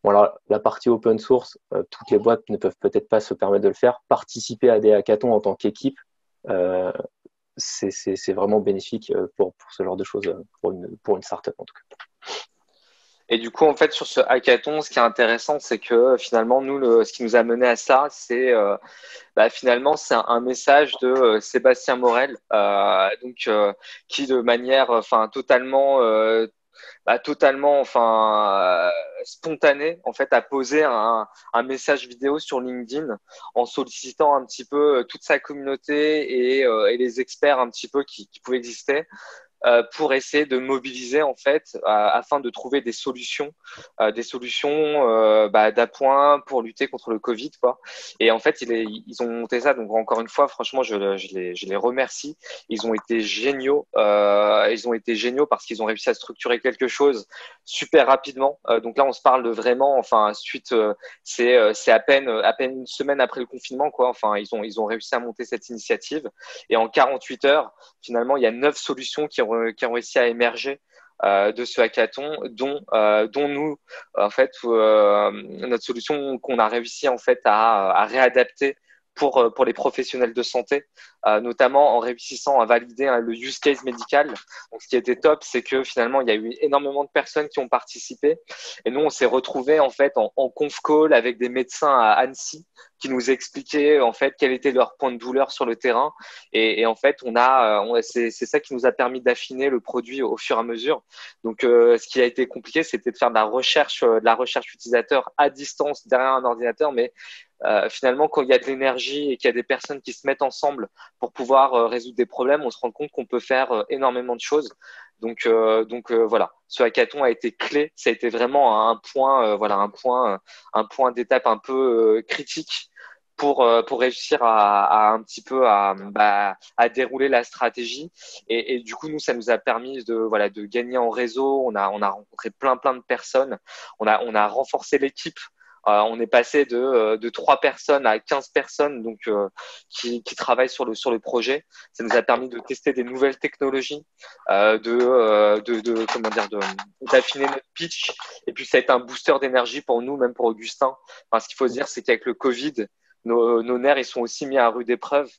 Speaker 2: voilà, la partie open source, toutes les boîtes ne peuvent peut-être pas se permettre de le faire. Participer à des hackathons en tant qu'équipe, c'est vraiment bénéfique pour ce genre de choses, pour une startup en tout cas.
Speaker 1: Et du coup, en fait, sur ce hackathon, ce qui est intéressant, c'est que finalement, nous, ce qui nous a mené à ça, c'est finalement, c'est un message de Sébastien Morel, qui de manière, totalement, spontanée, en fait, a posé un message vidéo sur LinkedIn en sollicitant un petit peu toute sa communauté et les experts un petit peu qui pouvaient exister. Pour essayer de mobiliser en fait afin de trouver des solutions d'appoint pour lutter contre le Covid quoi. Et en fait ils ont monté ça, donc encore une fois franchement je les remercie. Ils ont été géniaux parce qu'ils ont réussi à structurer quelque chose super rapidement. Donc là on se parle de vraiment c'est à peine une semaine après le confinement quoi. Enfin ils ont réussi à monter cette initiative et en 48 heures finalement il y a 9 solutions qui ont réussi à émerger de ce hackathon, dont nous, en fait, notre solution qu'on a réussi en fait à réadapter pour les professionnels de santé, notamment en réussissant à valider le use case médical. Donc, ce qui était top, c'est que finalement, il y a eu énormément de personnes qui ont participé. Et nous, on s'est retrouvés en fait en conf call avec des médecins à Annecy qui nous expliquaient en fait quel était leur point de douleur sur le terrain. Et en fait, c'est ça qui nous a permis d'affiner le produit au fur et à mesure. Donc, ce qui a été compliqué, c'était de faire de la recherche utilisateur à distance derrière un ordinateur, mais finalement, quand il y a de l'énergie et qu'il y a des personnes qui se mettent ensemble pour pouvoir résoudre des problèmes, on se rend compte qu'on peut faire énormément de choses. Donc voilà, ce hackathon a été clé. Ça a été vraiment un point, un point d'étape un peu critique pour réussir un petit peu à dérouler la stratégie. Et du coup, nous, ça nous a permis de gagner en réseau. On a rencontré plein de personnes. On a renforcé l'équipe. On est passé de 3 personnes à 15 personnes donc qui travaillent sur le projet. Ça nous a permis de tester des nouvelles technologies, d'affiner notre pitch. Et puis ça a été un booster d'énergie pour nous, même pour Augustin. Ce qu'il faut se dire, c'est qu'avec le Covid, nos nerfs ils sont aussi mis à rude épreuve.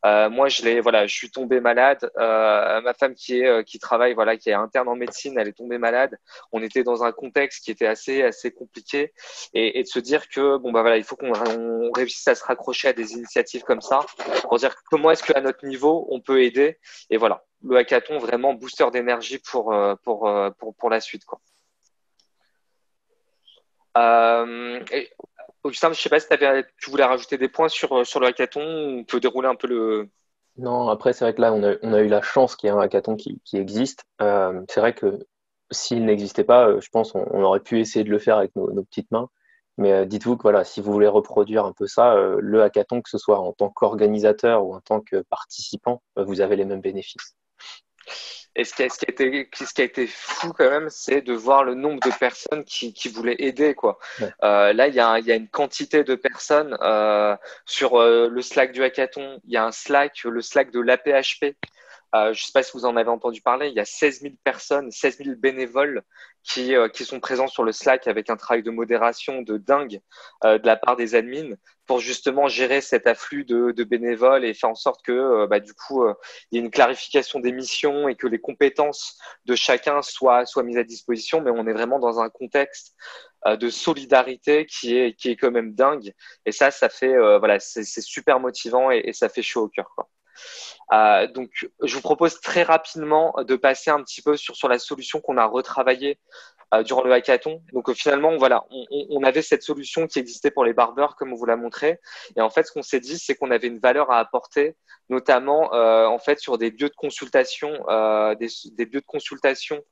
Speaker 1: Moi je suis tombé malade. Ma femme qui travaille qui est interne en médecine, elle est tombée malade. On était dans un contexte qui était assez compliqué et de se dire que il faut qu'on réussisse à se raccrocher à des initiatives comme ça pour dire comment est-ce qu'à notre niveau on peut aider. Et voilà, le hackathon vraiment booster d'énergie pour la suite quoi. Augustin, je ne sais pas si tu voulais rajouter des points sur le hackathon, on peut dérouler un peu le…
Speaker 2: Non, après, c'est vrai que là, on a eu la chance qu'il y ait un hackathon qui existe. C'est vrai que s'il n'existait pas, je pense on aurait pu essayer de le faire avec nos petites mains. Mais dites-vous que voilà, si vous voulez reproduire un peu ça, le hackathon, que ce soit en tant qu'organisateur ou en tant que participant, vous avez les mêmes bénéfices.
Speaker 1: Et ce qui a été fou quand même, c'est de voir le nombre de personnes qui voulaient aider, quoi.
Speaker 2: Ouais.
Speaker 1: Là, il y a une quantité de personnes sur le Slack du hackathon. Il y a un Slack, le Slack de l'APHP. Je ne sais pas si vous en avez entendu parler. Il y a 16 000 personnes, 16 000 bénévoles qui sont présents sur le Slack avec un travail de modération de dingue de la part des admins pour justement gérer cet afflux de bénévoles et faire en sorte que du coup il y ait une clarification des missions et que les compétences de chacun soient mises à disposition. Mais on est vraiment dans un contexte de solidarité qui est quand même dingue. Et ça fait voilà, c'est super motivant et ça fait chaud au cœur, quoi. Donc, je vous propose très rapidement de passer un petit peu sur la solution qu'on a retravaillée durant le hackathon. Donc, finalement, voilà, on avait cette solution qui existait pour les barbeurs, comme on vous l'a montré. Et en fait, ce qu'on s'est dit, c'est qu'on avait une valeur à apporter, notamment en fait sur des lieux de consultation, des lieux de consultation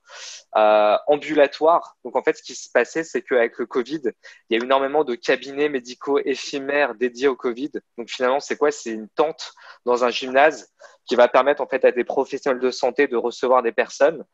Speaker 1: ambulatoires. Donc, en fait, ce qui se passait, c'est qu'avec le Covid, il y a eu énormément de cabinets médicaux éphémères dédiés au Covid. Donc, finalement, c'est quoi? C'est une tente dans un gymnase qui va permettre en fait à des professionnels de santé de recevoir des personnes.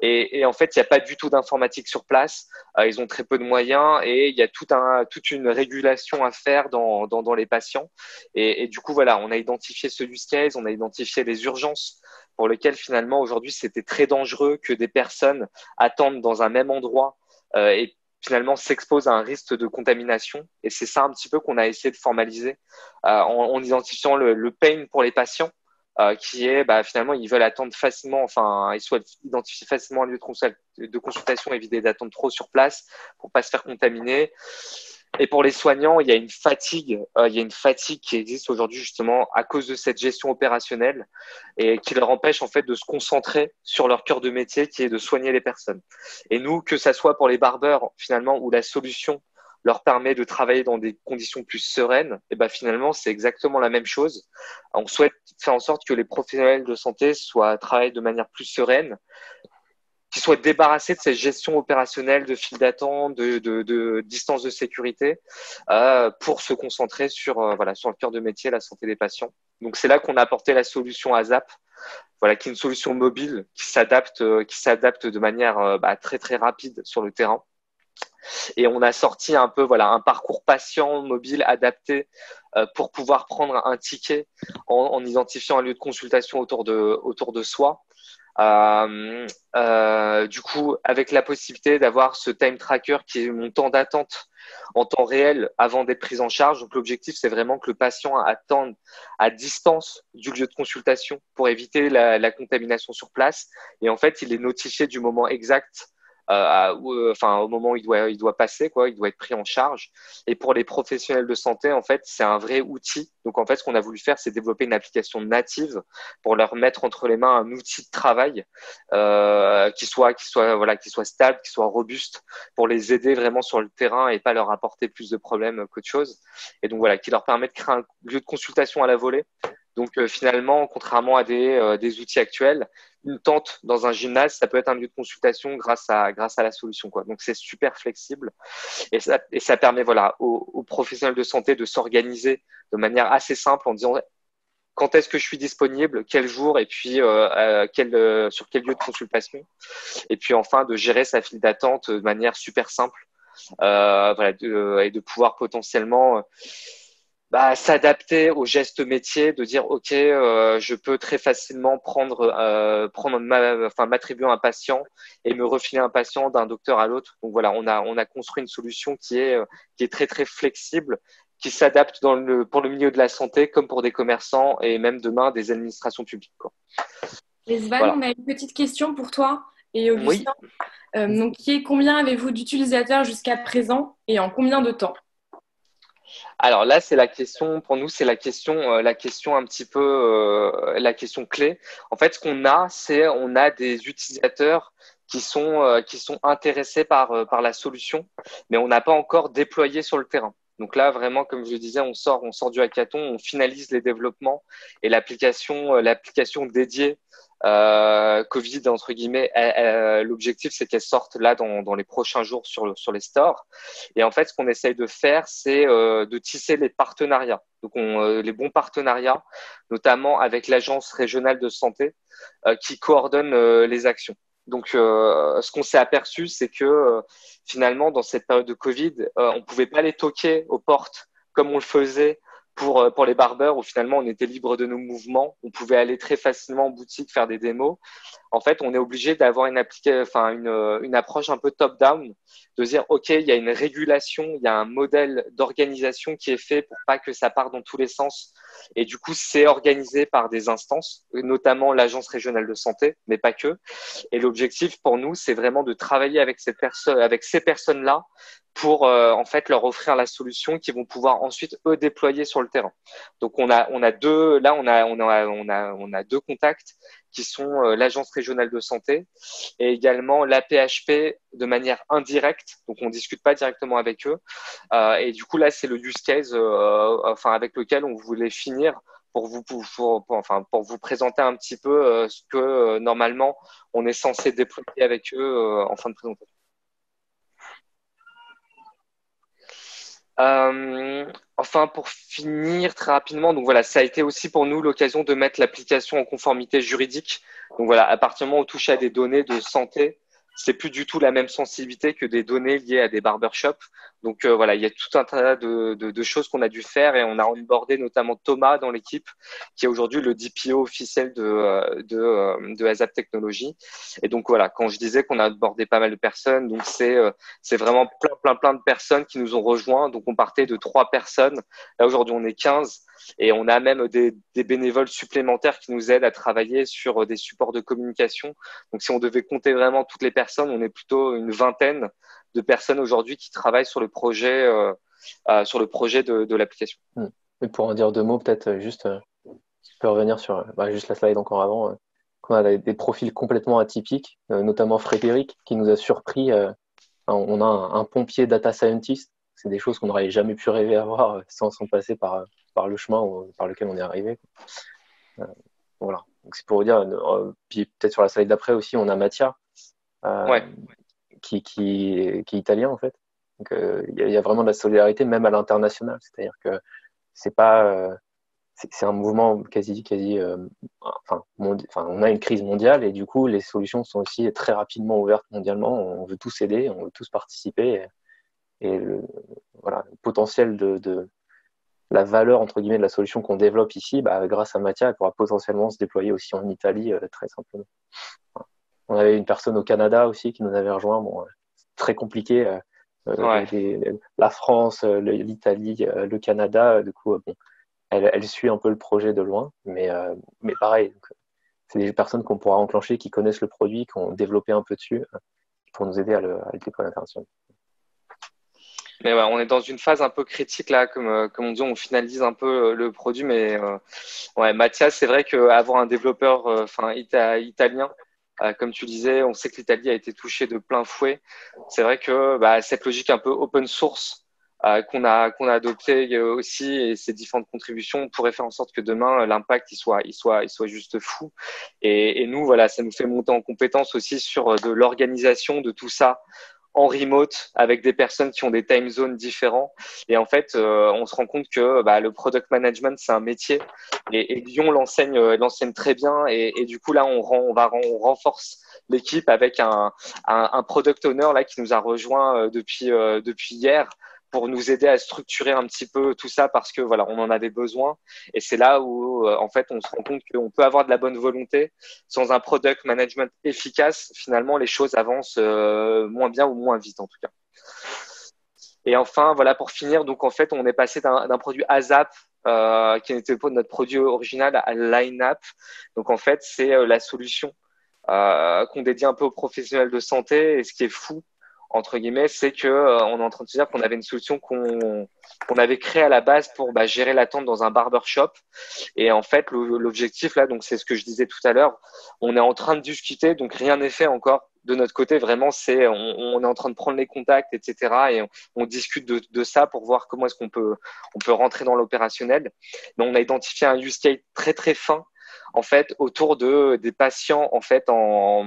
Speaker 1: Et en fait, il n'y a pas du tout d'informatique sur place. Ils ont très peu de moyens et il y a toute une régulation à faire dans les patients. Et du coup, voilà, on a identifié ce use case, on a identifié les urgences pour lesquelles finalement aujourd'hui c'était très dangereux que des personnes attendent dans un même endroit et finalement s'exposent à un risque de contamination. Et c'est ça un petit peu qu'on a essayé de formaliser en identifiant le pain pour les patients. Qui est finalement ils veulent attendre facilement, enfin ils souhaitent identifier facilement un lieu de consultation, éviter d'attendre trop sur place pour pas se faire contaminer. Et pour les soignants, il y a une fatigue qui existe aujourd'hui justement à cause de cette gestion opérationnelle et qui leur empêche en fait de se concentrer sur leur cœur de métier qui est de soigner les personnes. Et nous, que ça soit pour les barbeurs finalement où la solution leur permet de travailler dans des conditions plus sereines, et finalement, c'est exactement la même chose. On souhaite faire en sorte que les professionnels de santé travaillent de manière plus sereine, qu'ils soient débarrassés de cette gestion opérationnelle de file d'attente, de distance de sécurité, pour se concentrer sur le cœur de métier, la santé des patients. Donc, c'est là qu'on a apporté la solution ASAP, voilà, qui est une solution mobile qui s'adapte de manière très, très rapide sur le terrain. Et on a sorti un peu un parcours patient mobile adapté pour pouvoir prendre un ticket en identifiant un lieu de consultation autour de soi. Du coup, avec la possibilité d'avoir ce time tracker qui est mon temps d'attente en temps réel avant d'être pris en charge. Donc, l'objectif, c'est vraiment que le patient attende à distance du lieu de consultation pour éviter la contamination sur place. Et en fait, il est notifié du moment exact au moment où il doit passer, quoi, il doit être pris en charge. Et pour les professionnels de santé, en fait, c'est un vrai outil. Donc, en fait, ce qu'on a voulu faire, c'est développer une application native pour leur mettre entre les mains un outil de travail qui soit stable, qui soit robuste, pour les aider vraiment sur le terrain et pas leur apporter plus de problèmes qu'autre chose. Et donc voilà, qui leur permet de créer un lieu de consultation à la volée. Donc finalement, contrairement à des outils actuels, une tente dans un gymnase, ça peut être un lieu de consultation grâce à la solution, quoi. Donc c'est super flexible et ça permet aux professionnels de santé de s'organiser de manière assez simple en disant quand est-ce que je suis disponible, quel jour et puis sur quel lieu de consultation. Et puis enfin de gérer sa file d'attente de manière super simple et de pouvoir potentiellement s'adapter aux gestes métiers, de dire ok, je peux très facilement m'attribuer un patient et me refiler un patient d'un docteur à l'autre. Donc voilà, on a construit une solution qui est très très flexible, qui s'adapte pour le milieu de la santé comme pour des commerçants et même demain des administrations publiques, quoi.
Speaker 3: Et Svan,
Speaker 1: Voilà.
Speaker 3: on a une petite question pour toi et
Speaker 1: Oui.
Speaker 3: Augustin. Donc, combien avez-vous d'utilisateurs jusqu'à présent et en combien de temps?
Speaker 1: Alors là, c'est la question, pour nous, c'est la question un petit peu, la question clé. En fait, ce qu'on a, on a des utilisateurs qui sont intéressés par la solution, mais on n'a pas encore déployé sur le terrain. Donc là, vraiment, comme je le disais, on sort du hackathon, on finalise les développements et l'application dédiée Covid entre guillemets, l'objectif c'est qu'elle sorte là dans les prochains jours sur les stores. Et en fait, ce qu'on essaye de faire, c'est de tisser les partenariats. Donc, les bons partenariats, notamment avec l'agence régionale de santé qui coordonne les actions. Donc, ce qu'on s'est aperçu, c'est que finalement, dans cette période de Covid, on pouvait pas les toquer aux portes comme on le faisait pour les barbeurs, où finalement on était libre de nos mouvements, on pouvait aller très facilement en boutique faire des démos. En fait, on est obligé d'avoir une approche un peu top-down, de dire ok, il y a une régulation, il y a un modèle d'organisation qui est fait pour pas que ça parte dans tous les sens. Et du coup, c'est organisé par des instances, notamment l'agence régionale de santé, mais pas que. Et l'objectif pour nous, c'est vraiment de travailler avec ces personnes-là pour en fait leur offrir la solution qu'ils vont pouvoir ensuite eux déployer sur le terrain. Donc on a deux contacts qui sont l'agence régionale de santé et également l'AP-HP de manière indirecte. Donc on discute pas directement avec eux. Et du coup là c'est le use case avec lequel on voulait finir pour vous présenter un petit peu ce que normalement on est censé déployer avec eux en fin de présentation. Pour finir très rapidement, donc voilà, ça a été aussi pour nous l'occasion de mettre l'application en conformité juridique. Donc voilà, à partir du moment où on touche à des données de santé, c'est plus du tout la même sensibilité que des données liées à des barbershops. Donc voilà, il y a tout un tas de choses qu'on a dû faire et on a onboardé notamment Thomas dans l'équipe, qui est aujourd'hui le DPO officiel de ASAP Technologies. Et donc voilà, quand je disais qu'on a onboardé pas mal de personnes, donc c'est vraiment plein de personnes qui nous ont rejoints. Donc on partait de 3 personnes, là aujourd'hui on est 15. Et on a même des bénévoles supplémentaires qui nous aident à travailler sur des supports de communication. Donc, si on devait compter vraiment toutes les personnes, on est plutôt une vingtaine de personnes aujourd'hui qui travaillent sur le projet, de l'application.
Speaker 2: Et pour en dire 2 mots, peut-être juste, si je peux revenir sur juste la slide encore avant, qu'on a des profils complètement atypiques, notamment Frédéric, qui nous a surpris. On a un pompier data scientist. C'est des choses qu'on n'aurait jamais pu rêver avoir sans passer par le chemin par lequel on est arrivé. Voilà. Donc c'est pour vous dire. Puis peut-être sur la slide d'après aussi, on a Mattia, qui est italien en fait. Donc il y a vraiment de la solidarité même à l'international. C'est-à-dire que c'est pas c'est un mouvement quasi on a une crise mondiale et du coup les solutions sont aussi très rapidement ouvertes mondialement. On veut tous aider, on veut tous participer et le potentiel de la valeur entre guillemets de la solution qu'on développe ici, grâce à Mattia, elle pourra potentiellement se déployer aussi en Italie très simplement. On avait une personne au Canada aussi qui nous avait rejoint. Bon, très compliqué. La France, l'Italie, le Canada, du coup, bon, elle suit un peu le projet de loin, mais pareil. C'est des personnes qu'on pourra enclencher, qui connaissent le produit, qui ont développé un peu dessus, pour nous aider à le déployer international.
Speaker 1: Mais ouais, on est dans une phase un peu critique là, comme on dit, on finalise un peu le produit. Mais Mathias, c'est vrai qu'avoir un développeur italien, comme tu disais, on sait que l'Italie a été touchée de plein fouet. C'est vrai que cette logique un peu open source qu'on a adoptée aussi et ces différentes contributions pourrait faire en sorte que demain l'impact il soit juste fou. Et nous voilà, ça nous fait monter en compétence aussi sur de l'organisation de tout ça en remote avec des personnes qui ont des time zones différents. Et en fait, on se rend compte que le product management, c'est un métier. Et Lyon l'enseigne très bien. Et du coup, là, on renforce l'équipe avec un product owner là qui nous a rejoint depuis hier pour nous aider à structurer un petit peu tout ça parce que voilà, on en avait besoin. Et c'est là où en fait, on se rend compte qu'on peut avoir de la bonne volonté sans un product management efficace. Finalement, les choses avancent moins bien ou moins vite en tout cas. Et enfin, voilà, pour finir, donc en fait, on est passé d'un produit ASAP qui n'était pas notre produit original à Line-Up. Donc en fait, c'est la solution qu'on dédie un peu aux professionnels de santé. Et ce qui est fou, entre guillemets, c'est que on est en train de se dire qu'on avait une solution qu'on avait créée à la base pour gérer l'attente dans un barbershop. Et en fait, l'objectif là, donc c'est ce que je disais tout à l'heure, on est en train de discuter, donc rien n'est fait encore de notre côté. Vraiment, c'est on est en train de prendre les contacts, etc. Et on discute de ça pour voir comment est-ce qu'on peut rentrer dans l'opérationnel. Donc, on a identifié un use case très très fin en fait autour des patients en fait en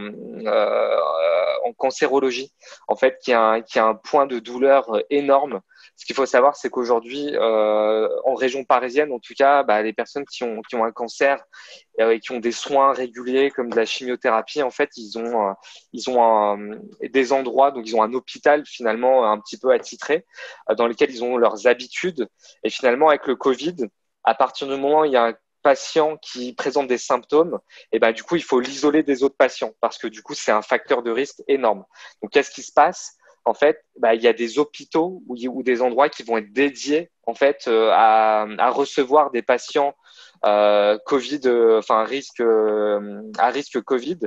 Speaker 1: cancérologie, en fait qui a un point de douleur énorme. Ce qu'il faut savoir, c'est qu'aujourd'hui, en région parisienne, en tout cas, les personnes qui ont un cancer et qui ont des soins réguliers comme de la chimiothérapie, en fait, ils ont des endroits, donc ils ont un hôpital finalement un petit peu attitré dans lequel ils ont leurs habitudes. Et finalement, avec le Covid, à partir du moment où il y a un patient qui présente des symptômes, et ben, du coup, il faut l'isoler des autres patients parce que du coup, c'est un facteur de risque énorme. Donc, qu'est-ce qui se passe? En fait, il y a des hôpitaux ou des endroits qui vont être dédiés en fait à recevoir des patients Covid, enfin à risque Covid,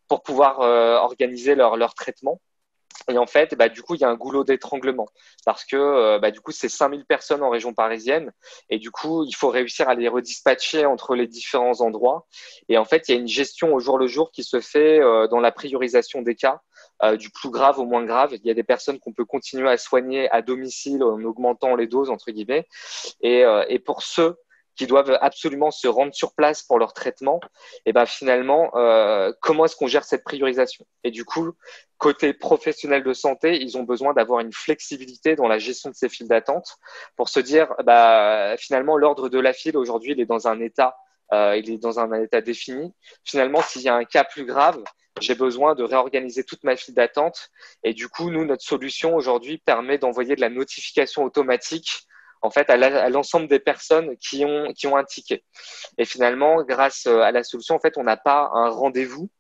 Speaker 1: pour pouvoir organiser leur traitement. Et en fait, du coup, il y a un goulot d'étranglement parce que du coup, c'est 5000 personnes en région parisienne et du coup, il faut réussir à les redispatcher entre les différents endroits. Et en fait, il y a une gestion au jour le jour qui se fait dans la priorisation des cas, du plus grave au moins grave. Il y a des personnes qu'on peut continuer à soigner à domicile en augmentant les doses, entre guillemets. Et pour ceux qui doivent absolument se rendre sur place pour leur traitement, et ben finalement, comment est-ce qu'on gère cette priorisation? Et du coup, côté professionnel de santé, ils ont besoin d'avoir une flexibilité dans la gestion de ces files d'attente pour se dire, finalement, l'ordre de la file aujourd'hui, il est dans un état défini. Finalement, s'il y a un cas plus grave, j'ai besoin de réorganiser toute ma file d'attente. Et du coup, nous, notre solution aujourd'hui permet d'envoyer de la notification automatique en fait à l'ensemble des personnes qui ont un ticket. Et finalement, grâce à la solution, en fait, on n'a pas un rendez-vous,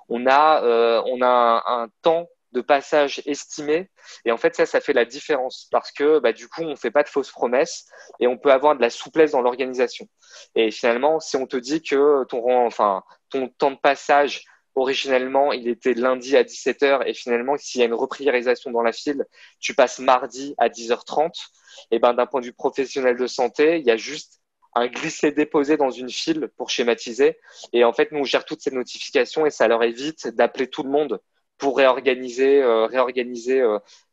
Speaker 1: on a un temps de passage estimé. Et en fait, ça fait la différence parce que du coup, on ne fait pas de fausses promesses et on peut avoir de la souplesse dans l'organisation. Et finalement, si on te dit que ton temps de passage, originellement, il était lundi à 17h et finalement, s'il y a une repriorisation dans la file, tu passes mardi à 10h30, et ben, d'un point de vue professionnel de santé, il y a juste un glisser-déposer dans une file pour schématiser. Et en fait, nous, on gère toutes ces notifications et ça leur évite d'appeler tout le monde pour réorganiser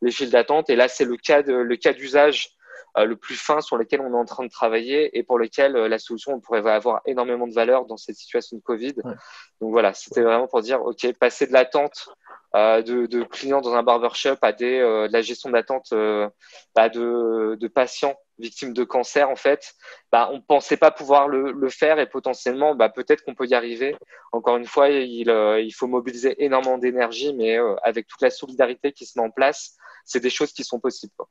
Speaker 1: les files d'attente. Et là, c'est le cas d'usage le plus fin sur lequel on est en train de travailler et pour lequel la solution pourrait avoir énormément de valeur dans cette situation de Covid.
Speaker 2: Ouais.
Speaker 1: Donc voilà, c'était vraiment pour dire, OK, passer de l'attente de clients dans un barbershop à de la gestion d'attente de patients victimes de cancer, en fait, on pensait pas pouvoir le faire et potentiellement, peut-être qu'on peut y arriver. Encore une fois, il faut mobiliser énormément d'énergie, mais avec toute la solidarité qui se met en place, c'est des choses qui sont possibles, quoi.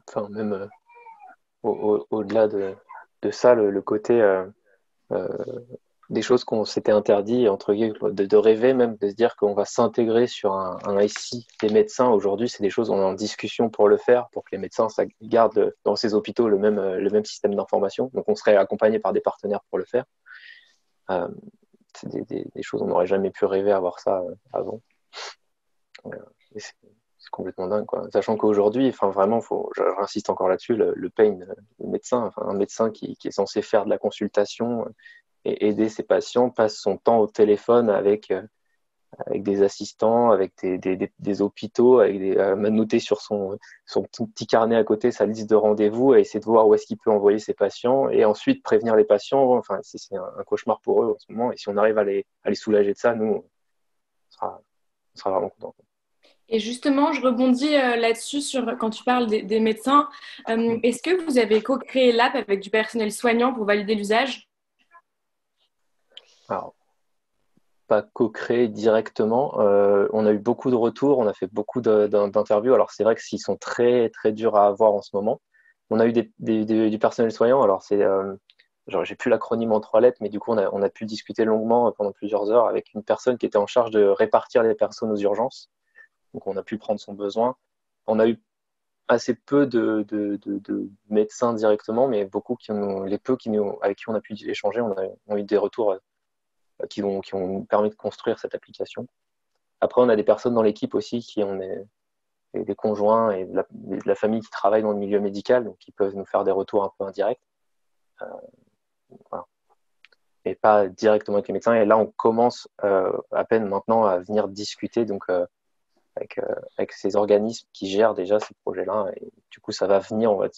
Speaker 2: Enfin, même au-delà de ça, le côté des choses qu'on s'était interdit, entre guillemets, de rêver même, de se dire qu'on va s'intégrer sur un SI des médecins. Aujourd'hui, c'est des choses, on est en discussion pour le faire, pour que les médecins gardent dans ces hôpitaux le même système d'information. Donc, on serait accompagné par des partenaires pour le faire. C'est des choses, on n'aurait jamais pu rêver avoir ça avant. C'est complètement dingue, quoi. Sachant qu'aujourd'hui, enfin vraiment, j'insiste encore là-dessus, le pain, le médecin, enfin, un médecin qui est censé faire de la consultation et aider ses patients passe son temps au téléphone avec des assistants, avec des hôpitaux, avec noter sur son petit carnet à côté sa liste de rendez-vous et essayer de voir où est-ce qu'il peut envoyer ses patients et ensuite prévenir les patients. Enfin, c'est un cauchemar pour eux en ce moment. Et si on arrive à les soulager de ça, nous, on sera vraiment contents.
Speaker 3: Et justement, je rebondis là-dessus quand tu parles des médecins. Est-ce que vous avez co-créé l'app avec du personnel soignant pour valider l'usage?
Speaker 2: Alors, pas co-créé directement. On a eu beaucoup de retours, on a fait beaucoup d'interviews. Alors, c'est vrai que s'ils sont très, très durs à avoir en ce moment. On a eu du personnel soignant. Alors, j'ai plus l'acronyme en 3 lettres, mais du coup, on a pu discuter longuement pendant plusieurs heures avec une personne qui était en charge de répartir les personnes aux urgences. Donc, on a pu prendre son besoin. On a eu assez peu de médecins directement, mais beaucoup les peu avec qui on a pu échanger, ont eu des retours qui ont permis de construire cette application. Après, on a des personnes dans l'équipe aussi qui ont des conjoints et de la famille qui travaillent dans le milieu médical, donc qui peuvent nous faire des retours un peu indirects. Voilà. Et pas directement avec les médecins. Et là, on commence à peine maintenant à venir discuter donc, avec ces organismes qui gèrent déjà ces projets-là. Et du coup, ça va venir, on va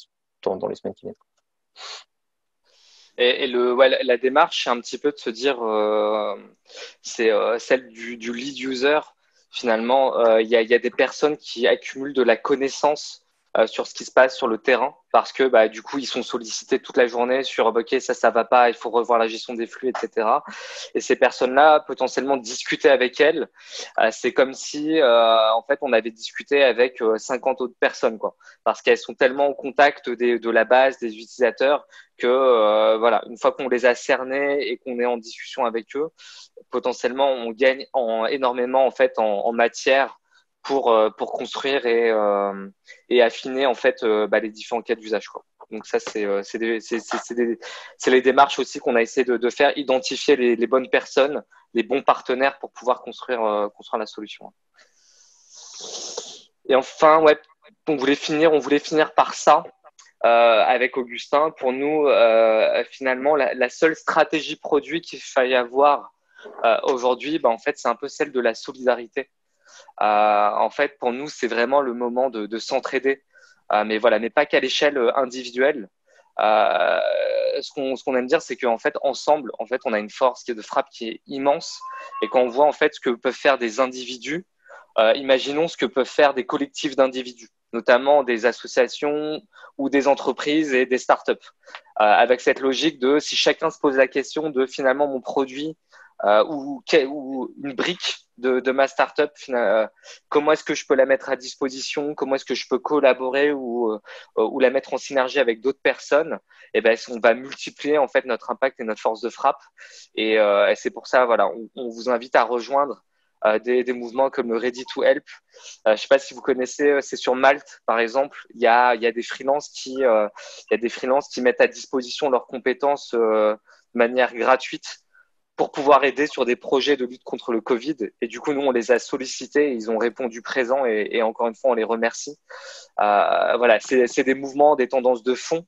Speaker 2: dans les semaines qui viennent.
Speaker 1: Ouais, la démarche, c'est un petit peu de se dire, c'est celle du lead user. Finalement, il y a des personnes qui accumulent de la connaissance sur ce qui se passe sur le terrain parce que bah, du coup, ils sont sollicités toute la journée sur OK, ça va pas, il faut revoir la gestion des flux, etc. Et ces personnes-là, potentiellement discuter avec elles, c'est comme si en fait on avait discuté avec 50 autres personnes, quoi, parce qu'elles sont tellement en contact de la base des utilisateurs que voilà, une fois qu'on les a cernés et qu'on est en discussion avec eux, potentiellement on gagne énormément en fait en matière pour construire et affiner en fait bah, les différents cas d'usage, quoi. Donc ça c'est les démarches aussi qu'on a essayé de faire, identifier les bonnes personnes, les bons partenaires pour pouvoir construire la solution. Et enfin, ouais, on voulait finir par ça avec Augustin. Pour nous, finalement, la seule stratégie produit qu'il faille avoir aujourd'hui, bah, en fait, c'est un peu celle de la solidarité. En fait, pour nous, c'est vraiment le moment de s'entraider, mais voilà, mais pas qu'à l'échelle individuelle. Ce qu'on aime dire, c'est qu'en fait, ensemble, en fait, on a une force de frappe qui est immense. Et quand on voit en fait ce que peuvent faire des individus, imaginons ce que peuvent faire des collectifs d'individus, notamment des associations ou des entreprises et des startups, avec cette logique de si chacun se pose la question de finalement mon produit ou une brique de ma startup, comment est-ce que je peux la mettre à disposition, comment est-ce que je peux collaborer ou la mettre en synergie avec d'autres personnes, et ben on va multiplier en fait notre impact et notre force de frappe. Et c'est pour ça, voilà, on vous invite à rejoindre des mouvements comme le Ready to Help. Je ne sais pas si vous connaissez, c'est sur Malte, par exemple. Il y a des freelances qui mettent à disposition leurs compétences de manière gratuite pour pouvoir aider sur des projets de lutte contre le Covid. Et du coup, nous, on les a sollicités, ils ont répondu présent et encore une fois, on les remercie. Voilà, c'est des mouvements, des tendances de fond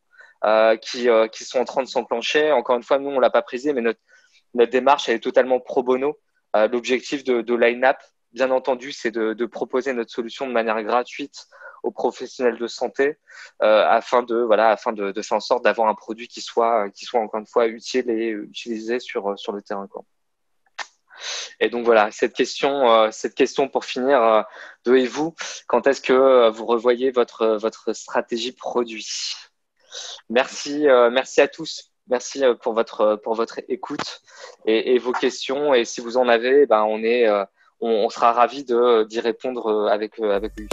Speaker 1: qui sont en train de s'enclencher. Encore une fois, nous, on l'a pas prisé, mais notre démarche, elle est totalement pro bono. L'objectif de Line-Up, bien entendu, c'est de proposer notre solution de manière gratuite aux professionnels de santé afin de faire en sorte d'avoir un produit qui soit encore une fois utile et utilisé sur le terrain, quoi. Et donc voilà, cette question pour finir et vous, quand est-ce que vous revoyez votre stratégie produit? Merci à tous. Merci pour votre écoute et vos questions. Et si vous en avez, ben on sera ravis d'y répondre avec lui.